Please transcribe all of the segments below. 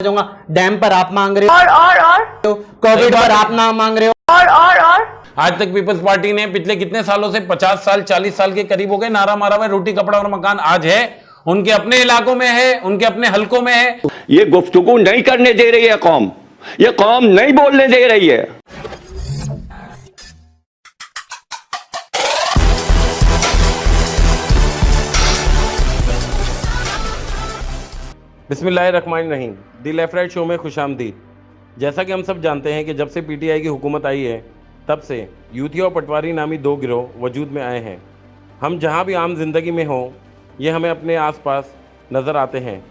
जाऊंगा। डैम पर आप मांग रहे हो, कोविड पर आप ना मांग रहे हो, और आज तक पीपल्स पार्टी ने पिछले कितने सालों से 50 साल 40 साल के करीब हो गए नारा मारा हुआ रोटी कपड़ा और मकान। आज है उनके अपने इलाकों में है, उनके अपने हलकों में है। ये गुफ्तगू नहीं करने दे रही है कौम, ये कौम नहीं बोलने दे रही है। बिस्मिल्लाहिर्रहमानिर्रहीम। दी लेफ्ट राइट शो में खुशामदीद। जैसा कि हम सब जानते हैं कि जब से पीटीआई की हुकूमत आई है तब से यूथिया और पटवारी नामी दो गिरोह वजूद में आए हैं। हम जहां भी आम जिंदगी में हों ये हमें अपने आसपास नज़र आते हैं।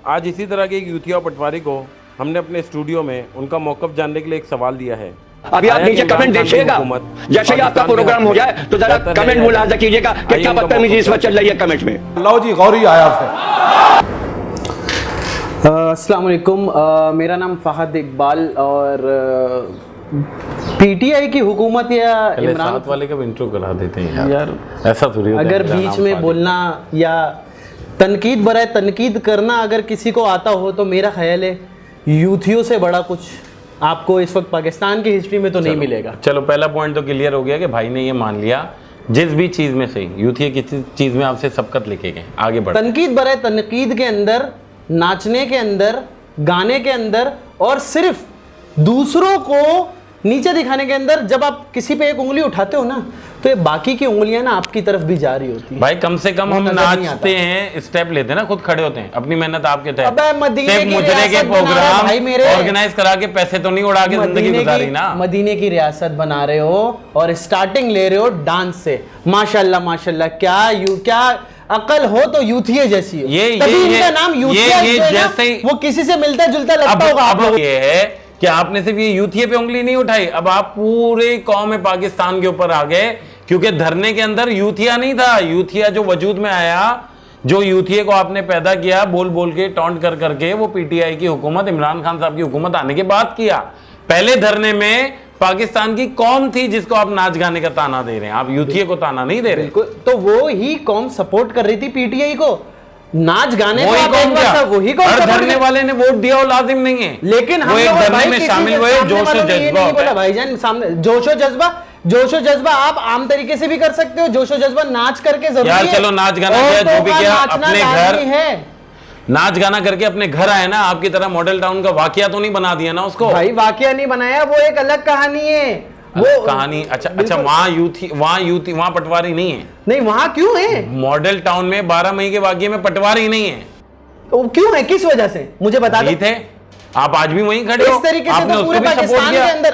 आज इसी तरह के एक यूथिया और पटवारी को हमने अपने स्टूडियो में उनका मौक़िफ़ जानने के लिए एक सवाल दिया है। अभी आप नीचे कमेंट देखिएगा, जैसे ही आपका प्रोग्राम हो जाए तो जरा कमेंट मुलाजा कीजिएगा कि क्या बदतमीजी इस वक्त चल रही है कमेंट में। लो जी, गौरी आया है। अस्सलाम वालेकुम। मेरा नाम फहद इकबाल और पीटीआई की हुकूमत या इमरान साथ वाले का इंट्रो करा देते हैं यार, ऐसा थोड़ी होता है। अगर बीच में बोलना या तनकीद बराए तनकीद करना अगर किसी को आता हो तो मेरा ख्याल है यूथियों से बड़ा कुछ आपको इस वक्त पाकिस्तान की हिस्ट्री में तो नहीं मिलेगा। चलो पहला पॉइंट तो क्लियर हो गया कि भाई ने ये मान लिया जिस भी चीज में से यूथिया किसी चीज में आपसे सबकत लेके गए। आगे बढ़ तनकीद बराए तनकीद के अंदर, नाचने के अंदर, गाने के अंदर और सिर्फ दूसरों को नीचे दिखाने के अंदर जब आप किसी पे एक उंगली उठाते हो ना तो ये बाकी की उंगलियां ना आपकी तरफ भी जा रही होती है। भाई कम से कम हम नाचते हैं, स्टेप लेते हैं ना, खुद खड़े होते हैं, अपनी मेहनत आपके तहत। अबे मदीने की मुजरे के प्रोग्राम ऑर्गेनाइज करा के पैसे तो नहीं उड़ा के जिंदगी गुजारी ना। मदीने की रियासत बना रहे हो और स्टार्टिंग ले रहे हो डांस से। माशाल्लाह माशाल्लाह, क्या अकल हो तो यूथिया जैसी हो। तभी इनका नाम यूथिया जैसे वो किसी से मिलता जुलता लगता होगा। अब ये है कि आपने सिर्फ ये यूथिया पे उंगली नहीं उठाई, अब आप पूरे कौम पाकिस्तान के ऊपर आ गए, क्योंकि धरने के अंदर यूथिया नहीं था। यूथिया जो वजूद में आया, जो यूथिया को आपने पैदा किया बोल बोल के टॉन्ट कर करके, वो पीटीआई की हुकूमत, इमरान खान साहब की हुकूमत आने के बाद किया। पहले धरने में पाकिस्तान की कौम थी जिसको आप नाच गाने का ताना दे रहे हैं, आप यूथिया को ताना नहीं दे रहे। तो वो ही कौम सपोर्ट कर रही थी पीटीआई को, नाच गाने वही कौन धरने वाले ने वोट दिया, वो लाजिम नहीं है, लेकिन हम एक धरने में शामिल हुए। जोश और जज्बा भाईजान, सामने जोश और जज्बा आप आम तरीके से भी कर सकते हो। जोश और जज्बा नाच करके जरूरी है। चलो नाच गाना किया, जो भी किया, अपने घर नाच गाना करके अपने घर आए ना। आपकी तरह मॉडल टाउन का वाकया तो नहीं बना दिया ना उसको। भाई वाकया नहीं बनाया, वो एक अलग कहानी है। वो कहानी अच्छा वहाँ पटवारी नहीं है। नहीं, वहां क्यों है? मॉडल टाउन में 12 मई के वाकये में पटवारी नहीं है। तो क्यों है, किस वजह से मुझे बता दो। थे आप आज भी वहीं खड़े हो। इस तरीके से तो पूरे पाकिस्तान के अंदर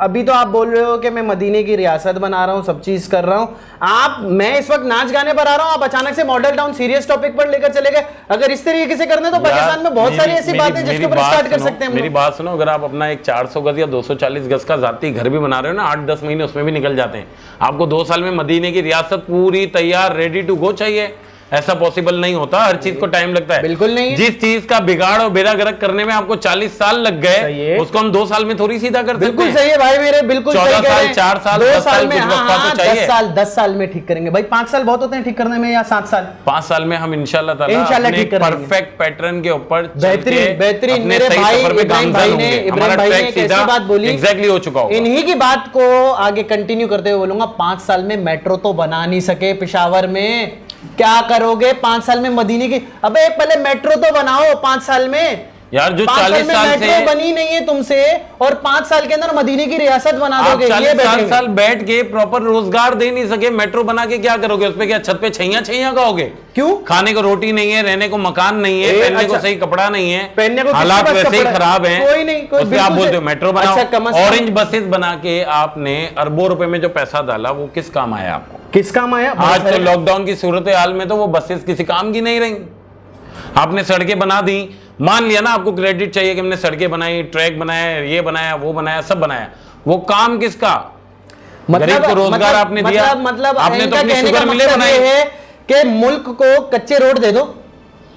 अभी तो आप बोल रहे हो कि मैं मदीने की रियासत बना रहा हूँ, सब चीज कर रहा हूँ। मैं इस वक्त नाच गाने पर आ रहा हूँ, आप अचानक से मॉडल टाउन सीरियस टॉपिक पर लेकर चले गए। अगर इस तरीके से करना तो पाकिस्तान में बहुत सारी ऐसी बातें जिसके ऊपर स्टार्ट कर सकते हैं। मेरी बात सुनो, अगर आप अपना एक 400 गज या 240 गज का जाती घर भी बना रहे हो ना, 8-10 महीने उसमें भी निकल जाते हैं। आपको 2 साल में मदीने की रियासत पूरी तैयार रेडी टू गो चाहिए। ऐसा पॉसिबल नहीं होता, हर चीज को टाइम लगता है। बिल्कुल नहीं। जिस चीज का बिगाड़ और बेड़ा गर्क करने में आपको 40 साल लग गए, उसको हम 2 साल में थोड़ी सीधा कर सकते हैं। बिल्कुल सही है भाई मेरे, बिल्कुल 14 साल 4 साल 2 साल में, हाँ, 10 साल में ठीक करेंगे भाई। 5 साल बहुत होते हैं ठीक करने में, या 7 साल? 5 साल में हम इंशाल्लाह ताला ठीक करेंगे। परफेक्ट पैटर्न के ऊपर बेहतरीन। मेरे भाई इब्राहिम भाई ने एक ऐसी बात बोली, एग्जैक्टली हो चुका होगा। इन्हीं की बात को आगे कंटिन्यू करते हुए बोलूंगा, 5 साल में मेट्रो तो बना नहीं सके पेशावर में, क्या करोगे 5 साल में मदीने की? अबे पहले मेट्रो तो बनाओ 5 साल में यार। जो 40 साल से मेट्रो बनी नहीं है तुमसे, और 5 साल के अंदर मदीने की रियासत बना दोगे। 40 साल बैठ के प्रॉपर रोजगार दे नहीं सके, मेट्रो बना के क्या करोगे? उस पे क्या छत पे छैया खाओगे? क्यों? खाने को रोटी नहीं है, रहने को मकान नहीं है, पहनने को सही कपड़ा नहीं है, पहनने को हालात वैसे ही खराब है। कोई नहीं, उस पे आप बोलते हो मेट्रो बनाओ। ऑरेंज बसेस बना के आपने अरबों रुपए में जो पैसा डाला वो किस काम आया आपको? किस काम आया? आज तो लॉकडाउन की सूरत हाल में तो वो बसेस किसी काम की नहीं रही। आपने सड़कें बना दी, मान लिया ना, आपको क्रेडिट चाहिए कि हमने सड़कें बनाई, ट्रैक बनाया, ये बनाया, वो बनाया, सब बनाया। वो काम किसका? गरीब को रोजगार आपने दिया। मतलब आपने तो अपनी शुगर मिलें बनाई है कि मुल्क को कच्चे रोड दे दो,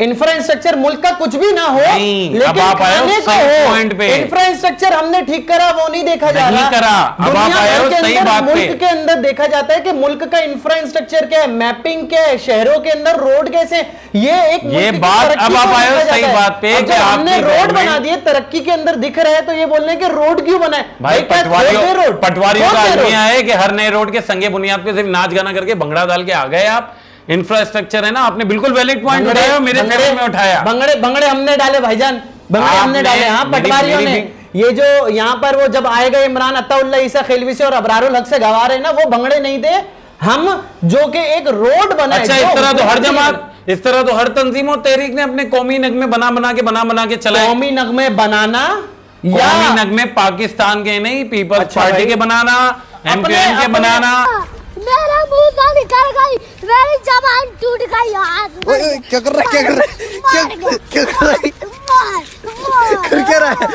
इंफ्रास्ट्रक्चर मुल्क का कुछ भी ना हो, नहीं, अब लेकिन आप आए हो खाने को सही हो। पॉइंट पे। इंफ्रास्ट्रक्चर हमने ठीक करा वो नहीं देखा जा नहीं रहा। करा, अब आप दुनिया आए हो भर के सही अंदर, बात पे। मुल्क के अंदर देखा जाता है कि मुल्क का इंफ्रास्ट्रक्चर क्या है, मैपिंग क्या है, शहरों के अंदर रोड कैसे, ये एक मुल्क की बात, तरक्की अब आप को आए हो देखा सही जाता है। बात पे अब कि जब हमने आपकी रोड गवर्नमेंट- बना दिए, तरक्की के अंदर दिख रहा है, तो ये बोल रहे हैं कि रोड क्यों बना है? भाई क्या पटवारियों खोद दे रोड? पटवारियों खोद का दे रोड? अलमिया है कि हर नए रोड के संगे बुनियाद पे सिर्फ नाच गाना करके भंगड़ा डाल के आ गए आप। इंफ्रास्ट्रक्चर है ना, आपने बिल्कुल वैलिड पॉइंट उठाया, मेरे फेवर में उठाया। भंगड़े हमने डाले भाईजान, भंगड़े हमने आपने- डाले। हाँ, पटवारियों ने ये जो यहाँ पर वो जब आएगा इमरान अत्ताउल्लाह ईसा खिलवी से और अबरारुल हक से गवा रहे ना, वो भंगड़े नहीं थे हम, जो कि एक रोड बना। अच्छा, इस तरह तो हर जमात, इस तरह तो हर तंजीम और तहरीक ने अपने कौमी नगमे बना के चलाए। कौमी नगमे बनाना या कौमी नगमे पाकिस्तान के नहीं, पीपल्स अच्छा पार्टी भाई। के बनाना, एमक्यूएम के अपने- बनाना। मेरा मुंह से निकल गई, मेरी जबान टूट गई, हाथ ओए, क्या कर रहा है? क्या कर रहा है? क्या कर रहा है? कर क्या रहा है?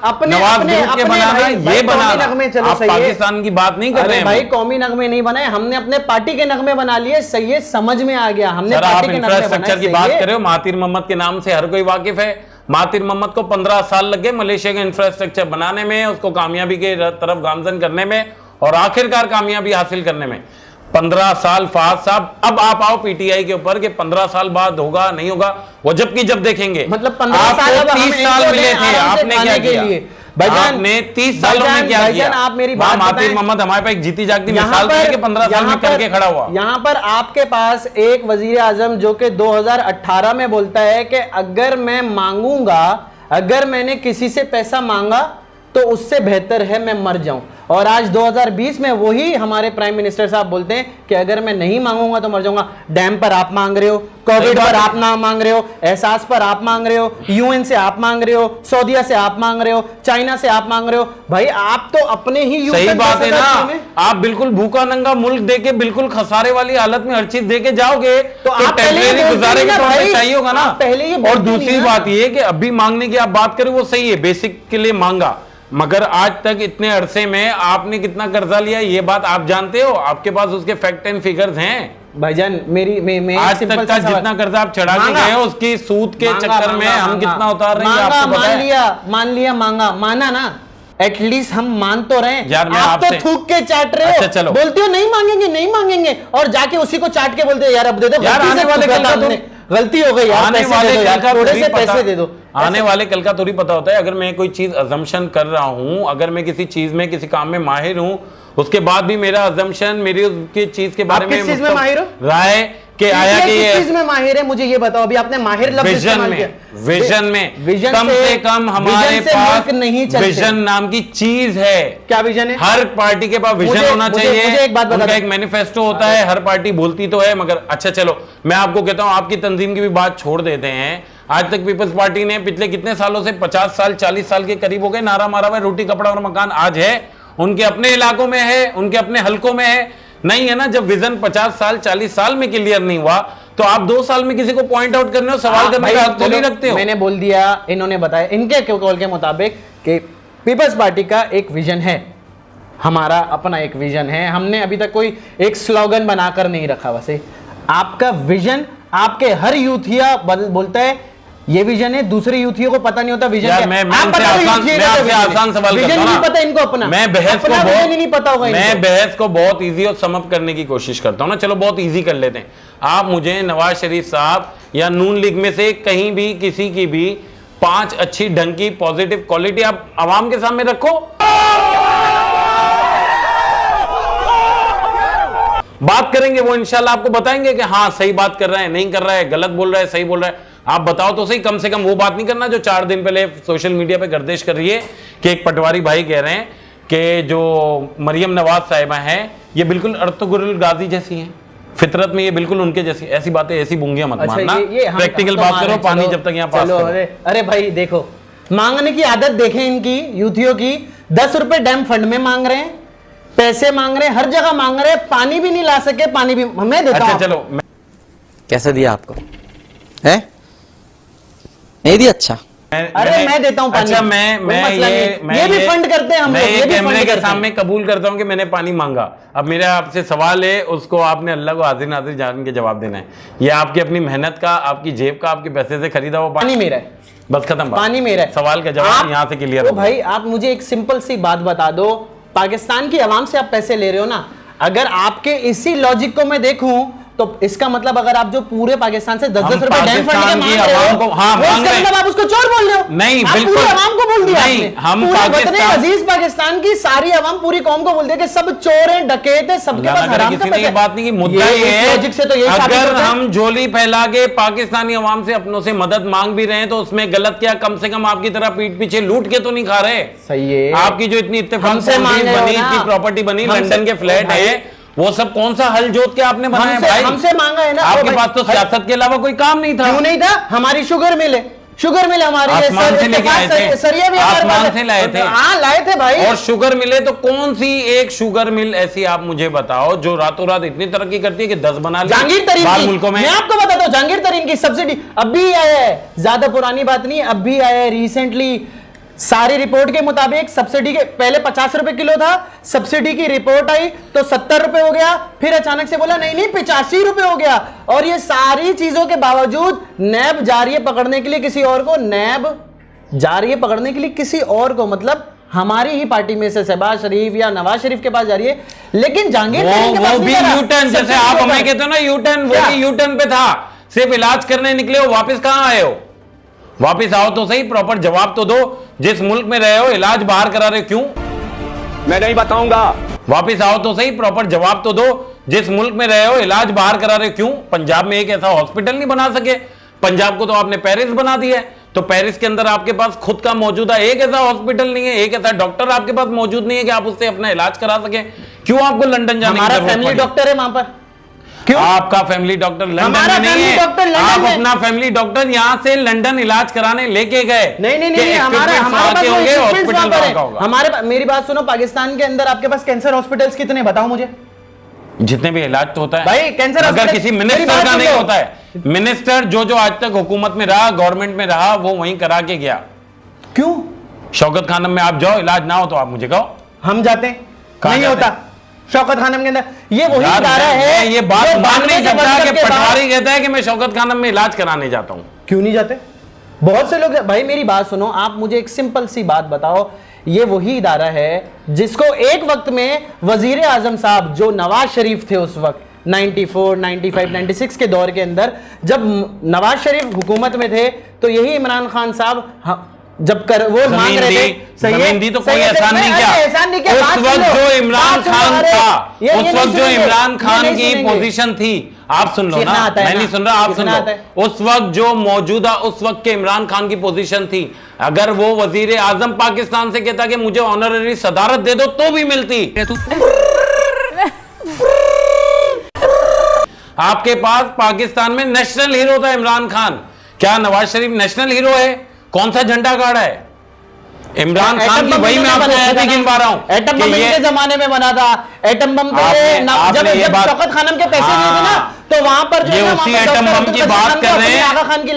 अपने नवाज अपने शरीफ के अपने बनाना, भाई- भाई ये कौमी बनाना। नगमे, चलो आप सही है। पाकिस्तान की बात नहीं कर अरे रहे भाई, हैं। कौमी नगमे नहीं बनाए हमने, अपने पार्टी के नगमे बना लिए। सही है, समझ में आ गया, हमने सर, आप पार्टी के नगमे बनाए। इंफ्रास्ट्रक्चर की सही बात है। कर रहे हो, महातिर मोहम्मद के नाम से हर कोई वाकिफ है। महातिर मोहम्मद को 15 साल लगे मलेशिया का इंफ्रास्ट्रक्चर बनाने में, उसको कामयाबी के तरफ गामजन करने में और आखिरकार कामयाबी हासिल करने में 15 साल। फहद साहब, अब आप आओ पीटीआई के ऊपर कि 15 साल बाद होगा नहीं होगा, वो जबकि जब देखेंगे। मतलब 15 साल आपको अब हम 30 साल इनको मिले दें थे, आराम से आपने खाने क्या के किया? लिए। भाईजान, आपने 30 सालों में क्या भाईजान, किया? आप मेरी वहाँ बात महातिर बताएं। मोहम्मद हमारे पास एक जीती जागती यहाँ मिसाल थी कि 15 साल में यहाँ करके खड़ा हुआ। यहाँ पर आपके पास एक वजीर आजम जो कि 2018 में बोलता है कि अगर मैं मांगूंगा, अगर मैंने किसी से पैसा मांगा तो उससे बेहतर है मैं मर जाऊं। और आज 2020 में वही हमारे प्राइम मिनिस्टर साहब बोलते हैं कि अगर मैं नहीं मांगूंगा तो मर जाऊंगा। डैम पर आप मांग रहे हो, कोविड पर आप ना मांग रहे हो, एहसास पर आप मांग रहे हो, यूएन से आप मांग रहे हो, सऊदीया से आप मांग रहे हो, चाइना से आप मांग रहे हो। भाई आप तो अपने ही सही बात है ना, आप बिल्कुल भूखा नंगा मुल्क देके बिल्कुल खसारे वाली हालत में हर चीज देके जाओगे तो आप पहले ये टेम्परेरी बोलते गुजारे नहीं के ना तौर पे भाई, चाहिए होगा ना। आप पहले ये और बोलते दूसरी नहीं ना। बात ये कि अभी मांगने की आप बात करें वो सही है, बेसिक के लिए मांगा, मगर आज तक इतने अरसे में आपने कितना कर्जा लिया ये बात आप जानते हो? आपके पास उसके फैक्ट एंड फिगर्स हैं। भाईजान मैं आज तक का जितना कर्जा आप चढ़ा के गए हो उसकी सूद के चक्कर में हम कितना उतार रहे हैं आपको पता है? मान लिया मांगा, माना ना, एटलीस्ट हम मान तो रहे हैं। यार, मैं आप तो आपसे- थूक के चाट रहे हो। अच्छा, चलो। बोलते हो नहीं मांगेंगे, नहीं मांगेंगे, और जाके उसी को चाट के बोलते हो यार अब दे दो। यार, गलती आने से वाले थूका कल का था तो- हमने, गलती हो गई यार, आने पैसे वाले दे दो कल यार, का थोड़े थोड़ी से पता- पैसे दे दो। आने वाले कल का थोड़ी पता होता है। अगर मैं कोई चीज अजम्पशन कर रहा हूं, अगर मैं किसी चीज में किसी काम में माहिर हूं, उसके बाद भी मेरा अजम्पशन मेरी उसकी चीज के बारे आप में किस चीज में माहिर हो? राय के आया कि किस ये चीज में माहिर है मुझे ये बताओ। अभी आपने माहिर लफ्ज विजन इस्तेमाल में, किया। विजन में विजन कम से कम हमारे विजन से पास मुल्क नहीं चलते। विजन नाम की चीज है। क्या विजन है? हर पार्टी के पास विजन होना मुझे चाहिए। एक बात बता उनका दो। एक मैनिफेस्टो होता है, हर पार्टी बोलती तो है, मगर अच्छा चलो मैं आपको कहता हूं, आपकी तंजीम की भी बात छोड़ देते हैं। आज तक पीपल्स पार्टी ने पिछले कितने सालों से 50 साल 40 साल के करीब हो गए नारा मारा हुआ रोटी कपड़ा और मकान आज है, उनके अपने इलाकों में है, उनके अपने हलकों में है, नहीं है ना। जब विजन 50 साल 40 साल में क्लियर नहीं हुआ तो आप 2 साल में किसी को पॉइंट आउट करने हो, सवाल करने का हक तो नहीं रखते हो। मैंने बोल दिया, इन्होंने बताया इनके कॉल के मुताबिक कि पीपल्स पार्टी का एक विजन है, हमारा अपना एक विजन है। हमने अभी तक कोई एक स्लोगन बनाकर नहीं रखा। वैसे आपका विजन, आपके हर यूथिया बोलता है ये विजन है, दूसरे यूथियों को पता नहीं होता विजन यार, क्या। मैं आप आपसे बताओ आसान यूथिया मैं का आपसे विजन है। आसान सवाल विजन करता हूं नहीं ना। पता इनको अपना, मैं बहस को अपना विजन ही बहुत नहीं पता होगा मैं इनको। बहस को बहुत इजी और समअप करने की कोशिश करता हूं ना। चलो बहुत इजी कर लेते हैं। आप मुझे नवाज शरीफ साहब या नून लीग में से कहीं भी किसी की भी 5 अच्छी ढंग की पॉजिटिव क्वालिटी आप आवाम के सामने रखो, बात करेंगे, वो इंशाल्लाह आपको बताएंगे कि हाँ सही बात कर रहा है, नहीं कर रहा है, गलत बोल रहा है, सही बोल रहा है। आप बताओ तो सही, कम से कम वो बात नहीं करना जो 4 दिन पहले सोशल मीडिया पे गर्दिश कर रही है कि एक पटवारी भाई कह रहे हैं कि जो मरियम नवाज साहिबा हैं ये बिल्कुल अर्तुगरुल गाजी जैसी हैं, फितरत में ये बिल्कुल उनके जैसी। ऐसी बातें, ऐसी बुंगियां मत मानना, प्रैक्टिकल बात करो। पानी जब तक यहाँ पास करो। अरे भाई देखो, मांगने की आदत देखें इनकी यूथियों की। 10 रुपए डैम फंड में मांग रहे हैं, पैसे मांग रहे हैं, हर जगह मांग रहे हैं, पानी भी नहीं ला सके, पानी भी मैं देता हूं। अच्छा चलो, कैसे दिया आपको है? नहीं दिया? अच्छा अरे मैं देता हूँ पानी। अच्छा ये भी फंड करते हैं हम लोग, ये भी कैमरे फंड के करते हैं। सामने कबूल करता हूँ कि मैंने पानी मांगा। अब मेरा आपसे सवाल है, उसको आपने अल्लाह को हाजिर नाजिर जान के जवाब देना है। ये आपकी अपनी मेहनत का, आपकी जेब का, आपके पैसे से खरीदा हुआ पानी मेरा है, बस खत्म बात। पानी मेरा है। सवाल का जवाब यहाँ से क्लियर हो। भाई आप मुझे एक सिंपल सी बात बता दो, पाकिस्तान की आवाम से आप पैसे ले रहे हो ना, अगर आपके इसी लॉजिक को मैं देखूं तो इसका मतलब अगर आप जो पूरे पाकिस्तान से 10-10 रुपए डैम फंड के मांग रहे हो, हाँ, मांग रहे मतलब आप उसको चोर बोल रहे हो। नहीं, आप बिल्कुल पूरी आवाम को बोल दिया नहीं, आपने। हम पूरे पाकिस्तान- वतन अजीज पाकिस्तान की सारी आवाम पूरी कौम को बोल दिया कि सब चोर हैं, डकैत हैं, सबके पास हराम का किसी ने ये पैसा बात नहीं की। मुद्दा ये इस है, लॉजिक से तो यही साबित अगर होता है। हम झोली फैला के पाकिस्तानी आवाम से अपनों से मदद मांग भी रहे हैं तो उसमें गलत क्या, कम से कम आपकी तरह पीठ पीछे लूट के तो नहीं खा रहे। सही है। आपकी जो इतनी इत्तेफाक हमसे मांग रहे हो बनी, ना। इतनी प्रॉपर्टी बनी, हमसे- लंदन के फ्लैट भाई- है, वो सब कौन सा हल जोत के आपने बनाया भाई? हमसे मांगा है ना। आपके भाई- पास तो सियासत के अलावा कोई काम नहीं था। क्यों नहीं था? हमारी शुगर मिल है, शुगर मिल हमारी है, आसमान से लेके आए थे। सरिया भी हमारे आसमान पास है। से लाए थे। हाँ लाए थे भाई। और शुगर मिले तो कौन सी एक शुगर मिल ऐसी आप मुझे बताओ जो रातों रात इतनी तरक्की करती है कि 10 बना ली जहांगीर तरीन बाहर की, मुल्कों में। मैं आपको बताता हूं, जहांगीर तरीन की सब्सिडी अभी आया है, ज्यादा पुरानी बात नहीं, अभी आया है रिसेंटली। सारी रिपोर्ट के मुताबिक सब्सिडी के पहले 50 रुपए किलो था, सब्सिडी की रिपोर्ट आई तो 70 रुपए हो गया, फिर अचानक से बोला नहीं 85 रुपए हो गया। और ये सारी चीजों के बावजूद नैब जा रही है पकड़ने के लिए किसी और को, नैब जा रही है पकड़ने के लिए किसी और को, मतलब हमारी ही पार्टी में से शहबाज शरीफ या नवाज शरीफ के पास जा रही है, लेकिन जहांगीर तरीन के पास वो नहीं भी जा रहा। यूटर्न, जैसे सब्सिडी आप के हमें ऊपर। कहते हो ना यूटर्न, वो क्या? भी यूटर्न पे था। सिर्फ इलाज करने निकले हो, वापस कहां आए हो? वापस आओ तो सही, प्रॉपर जवाब तो दो। जिस मुल्क में रहे हो इलाज बाहर करा रहे हो, क्यों? मैं नहीं बताऊंगा। वापस आओ तो सही, प्रॉपर जवाब तो दो। जिस मुल्क में रहे हो इलाज बाहर करा रहे हो, क्यों? पंजाब में एक ऐसा हॉस्पिटल नहीं बना सके? पंजाब को तो आपने पेरिस बना दिया है, तो पेरिस के अंदर आपके पास खुद का मौजूदा एक ऐसा हॉस्पिटल नहीं है, एक ऐसा डॉक्टर आपके पास मौजूद नहीं है कि आप उससे अपना इलाज करा सके। क्यों आपको लंदन जाने की हमारा जरूरत फैमिली पड़ी? डॉक्टर है वहां पर, क्यों? आपका फैमिली डॉक्टर लंदन हमारा में नहीं फैमिली है। डॉक्टर लंदन आप में। अपना फैमिली डॉक्टर यहां से लंदन इलाज कराने लेके गए। नहीं हमारे पास वो होंगे, equipments हॉस्पिटल वहां पर है। का होगा। हमारे मेरी बात सुनो, पाकिस्तान के अंदर आपके पास कैंसर हॉस्पिटल्स कितने बताओ मुझे जितने भी इलाज तो होता है भाई, कैंसर अगर हॉस्पिटल- किसी मेरी मिनिस्टर बात का सुन नहीं लो। होता है, मिनिस्टर जो आज तक हुकूमत में रहा, गवर्नमेंट में रहा, वो वहीं करा के गया। क्यों? शौकत खानम में आप जाओ, इलाज ना हो तो आप मुझे कहो। हम जाते हैं, कहाँ नहीं जाते होता शौकत खानम के अंदर। ये वही यार, इदारा मैं है ये बात जो मान नहीं 92 से सकता बनकर कि के बाद- पटवारी कहता है कि मैं शौकत खानम में इलाज कराने जाता हूं। क्यों नहीं जाते? बहुत से लोग। भाई मेरी बात सुनो, आप मुझे एक सिंपल सी बात बताओ, ये वही इदारा है जिसको एक वक्त में वजीर आजम साहब जो नवाज शरीफ थे उस वक्त 94, 95, 96 के दौर के अंदर, जब नवाज शरीफ हुकूमत में थे तो यही इमरान खान साहब जब कर वो मांग रहे थे, सही है, जमीन दी तो सही कोई है, एहसान नहीं अरे किया। एहसान नहीं किया, उस बात सुन वक्त लो, जो इमरान बात सुन लो, खान अरे, था, ये उस नहीं वक्त जो सुनेंगे, इमरान ये खान नहीं की सुनेंगे। पोजीशन थी, आप सुन लो सीखना ना, आता है मैं ना, नहीं सुन रहा, आप सुन सीखना आता लो। है। उस वक्त जो मौजूदा उस वक्त के इमरान खान की पोजीशन थी, अगर वो वजीर आजम पाकिस्तान से कहता कि मुझे ऑनररी सदारत दे दो तो भी मिलती। आपके पास पाकिस्तान में नेशनल हीरो था इमरान खान। क्या नवाज शरीफ नेशनल हीरो है? कौन सा झंडा गाड़ा है? इमरान खान की वही मैं आपको ऐसे गिनवा रहा हूं। एटम बम कि ये- के जमाने में बना था। एटम बम तो आपने- ये आपने ये जब बात- शौकत खानम के पैसे दिए थे ना, हाँ। तो वहां पर जो ये है ना, उसी वहां पर एटम डॉक्टर बम की अब्दुल बात कलाम कर को रहे अपने हैं। आगा खान की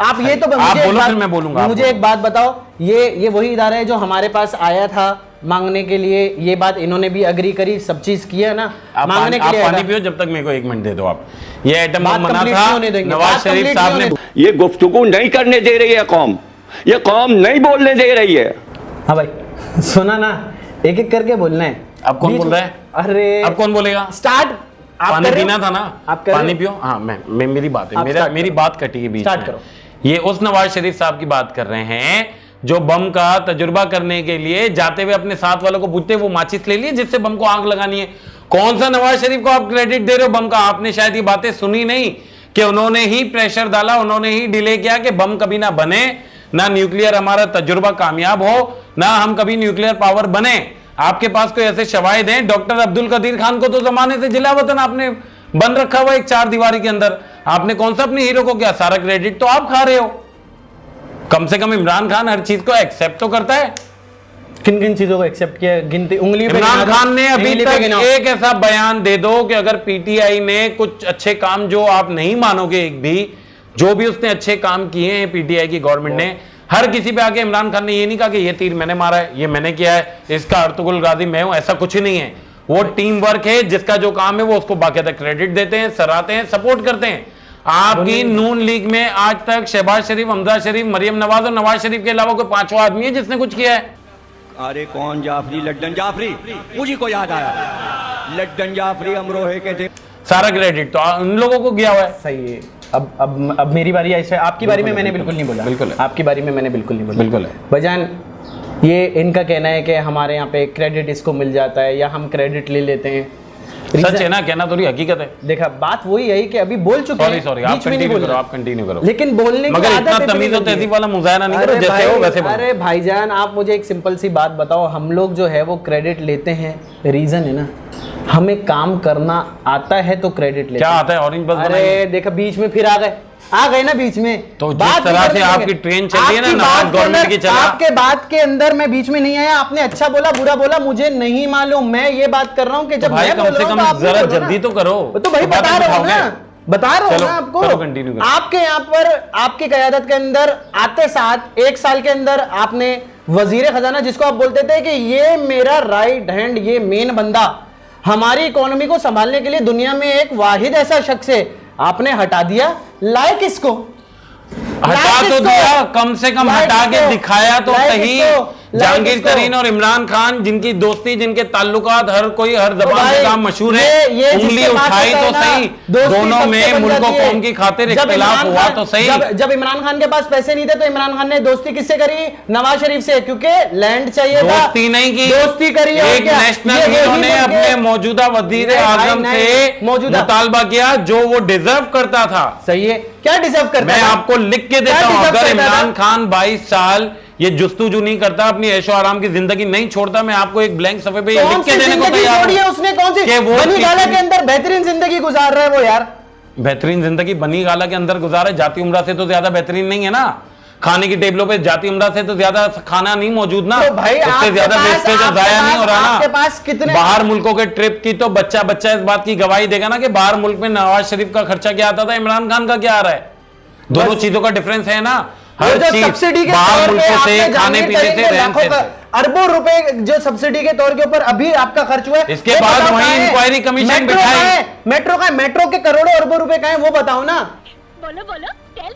आप ये तो आप मुझे एक बोलो, बात- फिर मैं बोलूंगा, आप मुझे बोलो। एक बात बताओ, ये वही इदारा है जो हमारे पास आया था मांगने के लिए, ये बात इन्होंने भी अग्री करी, सब चीज की है ना, आप मांगने के लिए पानी आया था। पियो, जब तक मेरे को 1 मिनट दे दो आप। ये एटम बात बम बना complete था नहीं होने देंगे, नवाज बात शरीफ complete साहब नहीं ने। होने ये गुफ्तगू नहीं करने दे रही है कौम, ये कौम नहीं बोलने दे रही है। हाँ भाई सुना ना, एक एक करके बोलना है। अब कौन बीच बोल में- रहा है? अरे अब कौन बोलेगा? स्टार्ट आप पानी कर रहे हो? पीना था ना, आप कर रहे पानी हो? पियो। हाँ, मैं मेरी बात है, आप start मेरी करो। बात कटी है बीच Start में। करो। ये उस नवाज शरीफ साहब की बात कर रहे हैं जो बम का तजुर्बा करने के लिए जाते हुए अपने साथ वालों को पूछते वो माचिस ले लिए जिससे बम को आग लगानी है। कौन सा नवाज शरीफ को आप क्रेडिट दे रहे हो बम का? आपने शायद ये बातें सुनी नहीं कि उन्होंने ही प्रेशर डाला, उन्होंने ही डिले किया कि बम कभी ना बने, ना न्यूक्लियर हमारा तजुर्बा कामयाब हो, ना हम कभी न्यूक्लियर पावर बने। आपके पास कोई ऐसे शवाहिद हैं? डॉक्टर अब्दुल कदीर खान को तो जमाने से जिला वतन आपने बंद रखा हुआ एक 4 दीवारी के अंदर। आपने कौन सा अपने हीरो को क्या? सारा क्रेडिट तो आप खा रहे हो। कम से कम इमरान खान हर चीज को एक्सेप्ट तो करता है। किन किन चीजों को एक्सेप्ट किया? गिनती उंगली पे इमरान गिना दो, खान ने अभी उंगली पे तक गिनाओ। एक ऐसा बयान दे दो कि अगर पीटीआई ने कुछ अच्छे काम, जो आप नहीं मानोगे एक भी, जो भी उसने अच्छे काम किए हैं पीटीआई की गवर्नमेंट ने, हर किसी पे आके इमरान खान ने ये नहीं कहा कि ये तीर मैंने मारा है, ये मैंने किया है, इसका अर्तुगरुल गाजी मैं हूं, ऐसा कुछ नहीं है। वो टीम वर्क है, जिसका जो काम है वो उसको बाकायदा क्रेडिट देते हैं, सराहते हैं, सपोर्ट करते हैं। आपकी नून लीग में आज तक शहबाज शरीफ, हमजा शरीफ, मरियम नवाज और नवाज शरीफ के अलावा कोई पांचवा आदमी है जिसने कुछ किया है? अरे कौन जाफरी, लड्डन जाफरी, मुझे को याद आया, लड्डन जाफरी अमरोहे के थे। सारा क्रेडिट तो उन लोगों को गया हुआ है। सही है। अब मेरी बारी है। आपकी बारी में मैंने बिल्कुल नहीं बोला। बिल्कुल है। आपकी बारी में मैंने बिल्कुल नहीं बोला। बिल्कुल है। भाईजान, ये इनका कहना है कि हमारे यहाँ पे क्रेडिट इसको मिल जाता है या हम क्रेडिट ले लेते हैं। सच है ना, कहना थोड़ी हकीकत है। देखा, बात वही है कि अभी बोल चुके हैं। सॉरी, आप कंटिन्यू करो। लेकिन बोलने मगर इतना तमीज और तहजीब वाला मुजाहरा नहीं करो, जैसे हो वैसे बोलो। अरे भाईजान, आप मुझे एक सिंपल सी बात बताओ, हम लोग जो है वो क्रेडिट लेते हैं, रीजन है ना, हमें काम करना आता है तो क्रेडिट लेते क्या आता है? ऑरेंज बस अरे देखा, बीच में फिर आ गए ना बीच में। तो जिस तरह से आपकी ट्रेन चल रही है ना, नवाज गवर्नमेंट की चला, आपके बात के अंदर मैं बीच में नहीं आया। आपने अच्छा बोला, बुरा बोला, मुझे नहीं मालूम। मैं ये बात कर रहा हूँ कि जब भाई कम से कम जरा जल्दी तो करो। तो भाई बता रहा हूँ ना, बता रहा हूँ ना आपको। आपके यहाँ पर आपकी क़यादत के अंदर आते साथ 1 साल के अंदर आपने वजीर खजाना, जिसको आप बोलते थे कि ये मेरा राइट हैंड, ये मेन बंदा, हमारी इकोनॉमी को संभालने के लिए दुनिया में एक वाहिद ऐसा शख्स है, आपने हटा दिया। लाइक इसको हटा तो दिया, कम से कम हटा के दिखाया तो सही। जहांगीर तरीन और इमरान खान, जिनकी दोस्ती, जिनके ताल्लुकात हर कोई हर जबान से काम मशहूर है, उंगली उठाई तो सही। दोनों में मुल्क और कौम की खातिर इख्तिलाफ हुआ तो सही। जब इमरान खान के पास पैसे नहीं थे तो इमरान खान ने दोस्ती किससे करी? नवाज शरीफ से, क्योंकि लैंड चाहिए था। दोस्ती नहीं की, दोस्ती करी। एक नेशनल हीरो ने अपने मौजूदा वजीर आजम से मुतालबा किया जो वो डिजर्व करता था। सही है, क्या डिजर्व करता? मैं आपको लिख के देता हूं, अगर इमरान खान 22 साल ये जुस्तुजू नहीं करता, अपनी ऐशो आराम की जिंदगी नहीं छोड़ता, मैं आपको एक ब्लैंक सफे पे लिख के देने को तैयार हूं। उसने कौन सी बनी गाला के अंदर बेहतरीन जिंदगी गुजार रहा है वो यार? बेहतरीन जिंदगी बनी गाला के अंदर गुजारा, जाती उम्रा से तो ज्यादा बेहतरीन नहीं है ना। खाने की टेबलों पे जाती उम्रा से तो ज्यादा खाना नहीं मौजूद ना, तो भाई उससे ज्यादा वेस्टेज और जाया नहीं हो रहा ना। आपके पास कितने बाहर मुल्कों के ट्रिप की तो बच्चा इस बात की गवाही देगा ना कि बाहर मुल्क में नवाज शरीफ का खर्चा क्या आता था, इमरान खान का क्या आ रहा है। दोनों चीजों का डिफरेंस है ना। हर चीज सब्सिडी के बाहर मुल्कों से, खाने पीने से, रहन सहन से, अरबों रुपए जो सब्सिडी के तौर के ऊपर अभी आपका खर्च हुआ है, इसके बाद वही इंक्वायरी कमीशन बिठाई। मेट्रो के करोड़ों अरबों रुपए कहाँ है वो बताओ ना। बोलो बोलो, टेल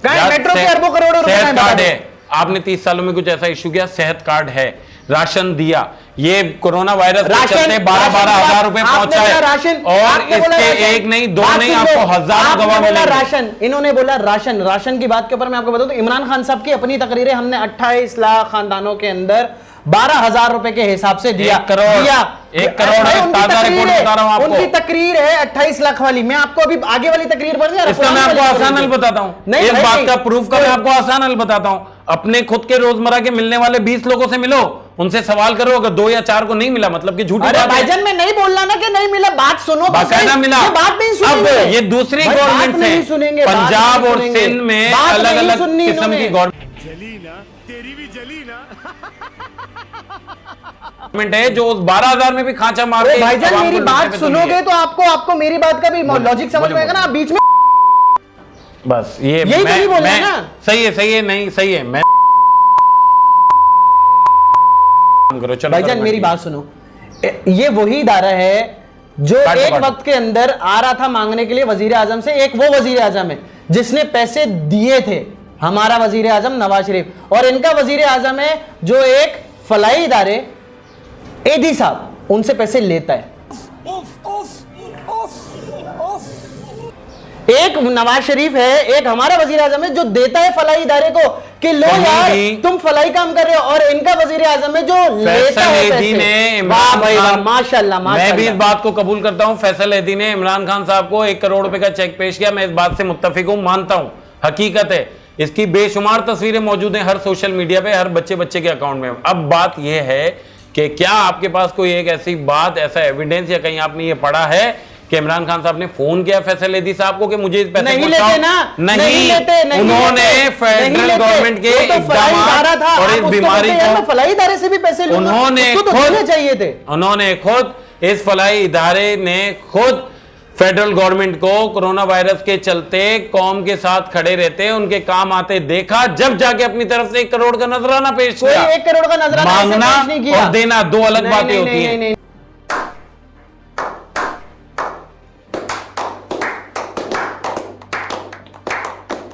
कहाँ है मेट्रो के अरबों करोड़ों रुपए? सेहत कार्ड है, आपने 30 सालों में कुछ ऐसा इशू किया? सेहत कार्ड है, राशन दिया, ये कोरोना वायरस के चलते 12-12 हजार रुपए पहुंचा है, और इसके एक नहीं, दो नहीं, आपको हजारों गवाह मिलेंगे। राशन, इन्होंने बोला राशन की बात के ऊपर मैं आपको बताऊं तो इमरान खान साहब की अपनी तकरीरें हमने 28 लाख खानदानों के अंदर 12,000 रुपए के हिसाब से दिया। 1 करोड़ ताजा रिपोर्ट बता रहा हूं आपको। उनकी तकरीर है 28 लाख वाली। मैं आपको अभी आगे वाली तकरीर पढ़ दिया, इसका मैं आपको आसान हल बताता हूं। एक बात का प्रूफ का मैं आपको आसान हल बताता हूं। अपने खुद के रोजमर्रा के मिलने वाले 20 लोगों से मिलो, उनसे सवाल करो, अगर 2 या 4 को नहीं मिला मतलब कि झूठी बात है। भाईजान मैं नहीं बोल रहा ना कि नहीं मिला, बात सुनो तो बाकायदा मिला। बात नहीं सुनेंगे। अब ये दूसरी गवर्नमेंट है, पंजाब और सिंध में अलग अलग किस्म की गवर्नमेंट है जो उस 12,000 में भी खांचा मार के। भाईजान मेरी बात सुनोगे तो आपको मेरी बात का भी लॉजिक समझ में आएगा ना। बीच में बस ये यही तो नहीं बोल रहा ना। सही है नहीं सही है। मैं भाईजान मेरी बात सुनो, ये वही इदारा है जो एक वक्त के अंदर आ रहा था मांगने के लिए वजीर आजम से। एक वो वजीर आजम है जिसने पैसे दिए थे, हमारा वजीर आजम नवाज शरीफ, और इनका वजीर आजम है जो एक फलाई इदारे एडी साहब उनसे पैसे लेता है। एक नवाज शरीफ है, एक हमारा वजीर आजम है जो देता है फलाई इदारे को कि लो यार तुम फलाई काम कर रहे हो, और इनका वजीर आजम है जो लेता है पैसे। वाह भाई वाह, माशाल्लाह। मैं भी इस बात को कबूल करता हूं, फैसल एदी ने इमरान खान साहब को 1 करोड़ रुपए का चेक पेश किया। मैं इस बात से मुत्तफिक हूं, मानता हूं, हकीकत है। इसकी बेशुमार तस्वीरें मौजूद हैं हर सोशल मीडिया पे, हर बच्चे के अकाउंट में। अब बात यह है कि क्या आपके पास कोई एक ऐसी बात, ऐसा एविडेंस या कहीं आपने ये पढ़ा है कि इमरान खान साहब ने फोन किया फैसल एदी साहब को कि मुझे इस पैसे नहीं लेते ना, नहीं लेते। उन्होंने फेडरल गवर्नमेंट के इक़दाम और इस बीमारी को फलाई इदारे से भी पैसे उन्होंने खुद चाहिए थे। उन्होंने खुद इस फलाई इदारे ने खुद फेडरल गवर्नमेंट को कोरोना वायरस के चलते कौम के साथ खड़े रहते, उनके काम आते देखा, जब जाके अपनी तरफ से 1 करोड़ का नजराना पेश किया। 1 करोड़ का नजराना मांगना नहीं किया। और देना 2 अलग बातें होती हैं।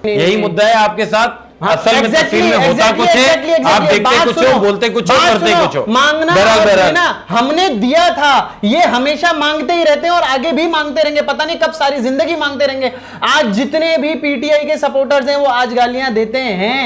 नहीं, यही मुद्दा है आपके साथ। हाँ, असल में तस्वीर में होता कुछ है, आप देखते कुछ हो, बोलते कुछ हो, करते कुछ हो। मांगना और देना हमने दिया था, ये हमेशा मांगते ही रहते हैं और आगे भी मांगते रहेंगे, पता नहीं कब सारी जिंदगी मांगते रहेंगे। आज जितने भी पीटीआई के सपोर्टर्स हैं वो आज गालियां देते हैं,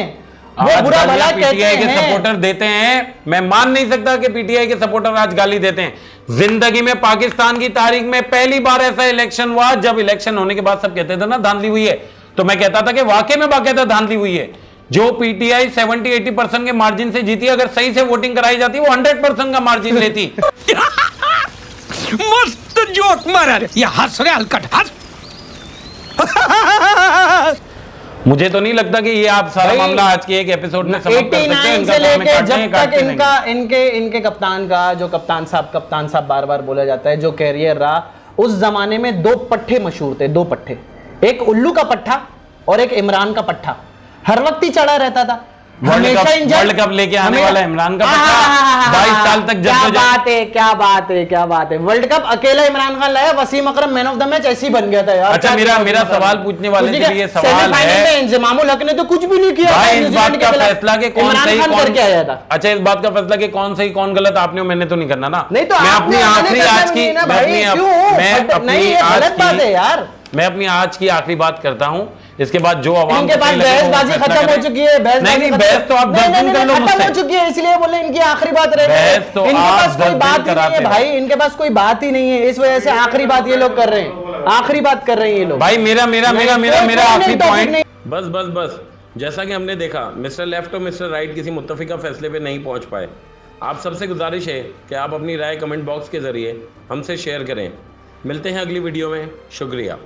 वो बुरा भला कहते पीटीआई के हैं। सपोर्टर देते हैं, मैं मान नहीं सकता कि पीटीआई के सपोर्टर आज गाली देते हैं। जिंदगी में पाकिस्तान की तारीख में पहली बार ऐसा इलेक्शन हुआ जब इलेक्शन होने के बाद सब कहते थे ना धांधली हुई है, तो मैं कहता था कि वाकई में बाकायदा धांधली हुई है। जो पीटीआई 70-80% के मार्जिन से जीती, अगर सही से वोटिंग कराई जाती वो 100% का मार्जिन लेती। मस्त जोक मारा रे, ये हंस रहे हलकट हंस। मुझे तो नहीं लगता कि ये आप सारा मामला आज के एक एपिसोड में समाप्त कर सकते हैं। 89 से लेके जब तक इनके कप्तान का जो कप्तान साहब बार बार बोला जाता है, जो कैरियर रहा, उस जमाने में 2 पट्टे मशहूर थे, 2 पट्टे, एक उल्लू का पट्टा और एक इमरान का पट्टा, हर वक्त ही चढ़ा रहता था। वर्ल्ड कप लेके आने वाला इमरान का पट्टा 22 साल तक क्या बात है। वर्ल्ड कप अकेला इमरान खान लाया, वसीम अकरम मैन ऑफ द मैच ऐसे ही बन गया था यार। अच्छा, मेरा सवाल पूछने वाले के लिए सवाल है, इंजमामुल हक ने तो कुछ भी नहीं किया भाई, इस बात का फैसला कि कौन सही करके आया था। अच्छा, इस बात का फैसला कि कौन सही कौन गलत आपने मैंने तो नहीं करना ना। नहीं तो मैं अपनी आखिरी आज की मैं अपनी आज की आखिरी बात करता हूं, इसके बाद जो आवाम इनके पास बहसबाजी खत्म हो चुकी है। नहीं, बहस तो आप 10 दिन कर लो मुझसे। खत्म हो चुकी है, इसलिए बोले इनकी आखिरी बात रह बहस तो इनके आप पास कोई 10 बात दिन ही नहीं है भाई, इनके पास कोई बात ही नहीं है, इस वजह से आखिरी बात ये लोग कर रहे हैं, आखिरी बात कर रहे हैं ये लोग। भाई मेरा आखिरी पॉइंट बस जैसा कि हमने देखा, मिस्टर लेफ्ट और मिस्टर राइट किसी मुत्तफिका फैसले पे नहीं पहुंच पाए। आप सबसे गुजारिश है कि आप अपनी राय कमेंट बॉक्स के जरिए हमसे शेयर करें। मिलते हैं अगली वीडियो में, शुक्रिया।